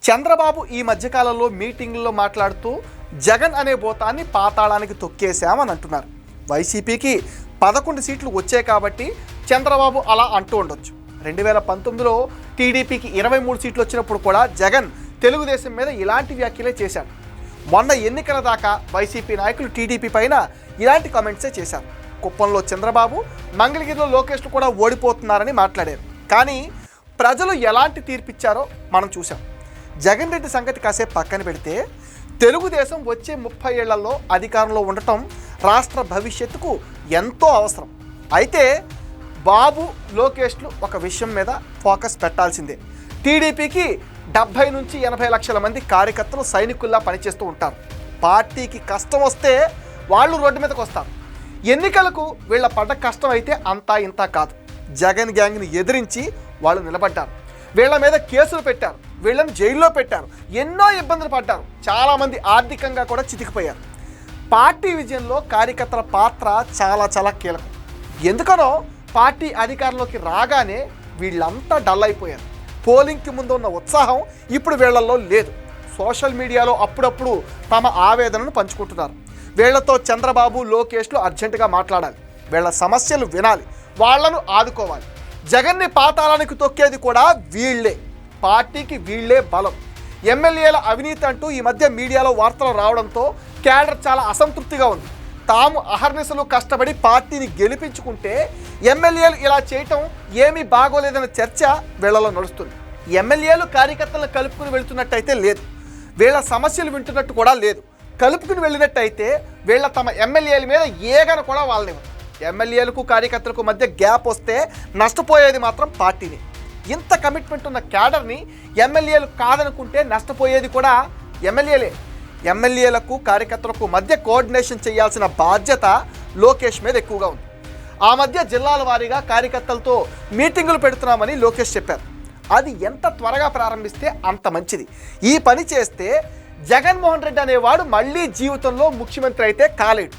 చంద్రబాబు ఈ మధ్యకాలంలో మీటింగుల్లో మాట్లాడుతూ జగన్ అనే భూతాన్ని పాతాళానికి తొక్కేశామని అంటున్నారు. వైసీపీకి 11 సీట్లు వచ్చాయి కాబట్టి చంద్రబాబు అలా అంటూ ఉండొచ్చు. 2019లో టీడీపీకి 23 సీట్లు వచ్చినప్పుడు కూడా జగన్ తెలుగుదేశం మీద ఇలాంటి వ్యాఖ్యలే చేశాడు. మొన్న ఎన్నికల దాకా వైసీపీ నాయకులు టీడీపీ పైన ఇలాంటి కామెంట్సే చేశారు. కుప్పంలో చంద్రబాబు, మంగళగిరిలో లోకేష్లు కూడా ఓడిపోతున్నారని మాట్లాడారు. కానీ ప్రజలు ఎలాంటి తీర్పిచ్చారో మనం చూసాం. జగన్ రెడ్డి సంగతి కాసేపు పక్కన పెడితే తెలుగుదేశం వచ్చే 30 ఏళ్లలో అధికారంలో ఉండటం రాష్ట్ర భవిష్యత్తుకు ఎంతో అవసరం. అయితే బాబు, లోకేష్లు ఒక విషయం మీద ఫోకస్ పెట్టాల్సిందే. టీడీపీకి 70 నుంచి 80 లక్షల మంది కార్యకర్తలు సైనికుల్లా పనిచేస్తూ ఉంటారు. పార్టీకి కష్టం వస్తే వాళ్ళు రోడ్డు మీదకి వస్తారు. ఎన్నికలకు వీళ్ళ పడ్డ కష్టం అయితే అంతా ఇంతా కాదు. జగన్ గ్యాంగ్ని ఎదిరించి వాళ్ళు నిలబడ్డారు. వీళ్ళ మీద కేసులు పెట్టారు, వీళ్ళని జైల్లో పెట్టారు, ఎన్నో ఇబ్బందులు పడ్డారు. చాలామంది ఆర్థికంగా కూడా చితికిపోయారు. పార్టీ విజయంలో కార్యకర్తల పాత్ర చాలా కీలకం. ఎందుకనో పార్టీ అధికారంలోకి రాగానే వీళ్ళంతా డల్ అయిపోయారు. పోలింగ్కి ముందు ఉన్న ఉత్సాహం ఇప్పుడు వీళ్ళల్లో లేదు. సోషల్ మీడియాలో అప్పుడప్పుడు తమ ఆవేదనను పంచుకుంటున్నారు. వీళ్లతో చంద్రబాబు, లోకేష్లు అర్జెంటుగా మాట్లాడాలి. వీళ్ళ సమస్యలు వినాలి, వాళ్లను ఆదుకోవాలి. జగన్ని పాతాళానికి తొక్కేది కూడా వీళ్లే. పార్టీకి వీళ్లే బలం. ఎమ్మెల్యేల అవినీతి అంటూ ఈ మధ్య మీడియాలో వార్తలు రావడంతో క్యాడర్ చాలా అసంతృప్తిగా ఉంది. తాము అహర్నిశలు కష్టపడి పార్టీని గెలిపించుకుంటే ఎమ్మెల్యేలు ఇలా చేయటం ఏమీ బాగోలేదన్న చర్చ వీళ్లలో నడుస్తుంది. ఎమ్మెల్యేలు కార్యకర్తలను కలుపుకుని వెళుతున్నట్టయితే లేదు, వీళ్ళ సమస్యలు వింటున్నట్టు కూడా లేదు. కలుపుకుని వెళ్ళినట్టయితే వీళ్ళ తమ ఎమ్మెల్యేల మీద ఏగన కూడా వాళ్ళనివ్వరు. ఎమ్మెల్యేలకు కార్యకర్తలకు మధ్య గ్యాప్ వస్తే నష్టపోయేది మాత్రం పార్టీని. ఇంత కమిట్మెంట్ ఉన్న క్యాడర్ని ఎమ్మెల్యేలు కాదనుకుంటే నష్టపోయేది కూడా ఎమ్మెల్యేలే. ఎమ్మెల్యేలకు కార్యకర్తలకు మధ్య కోఆర్డినేషన్ చేయాల్సిన బాధ్యత లోకేష్ మీద ఎక్కువగా ఉంది. ఆ మధ్య జిల్లాల వారీగా కార్యకర్తలతో మీటింగులు పెడుతున్నామని లోకేష్ చెప్పారు. అది ఎంత త్వరగా ప్రారంభిస్తే అంత మంచిది. ఈ పని చేస్తే జగన్మోహన్ రెడ్డి అనేవాడు మళ్ళీ జీవితంలో ముఖ్యమంత్రి అయితే కాలేడు.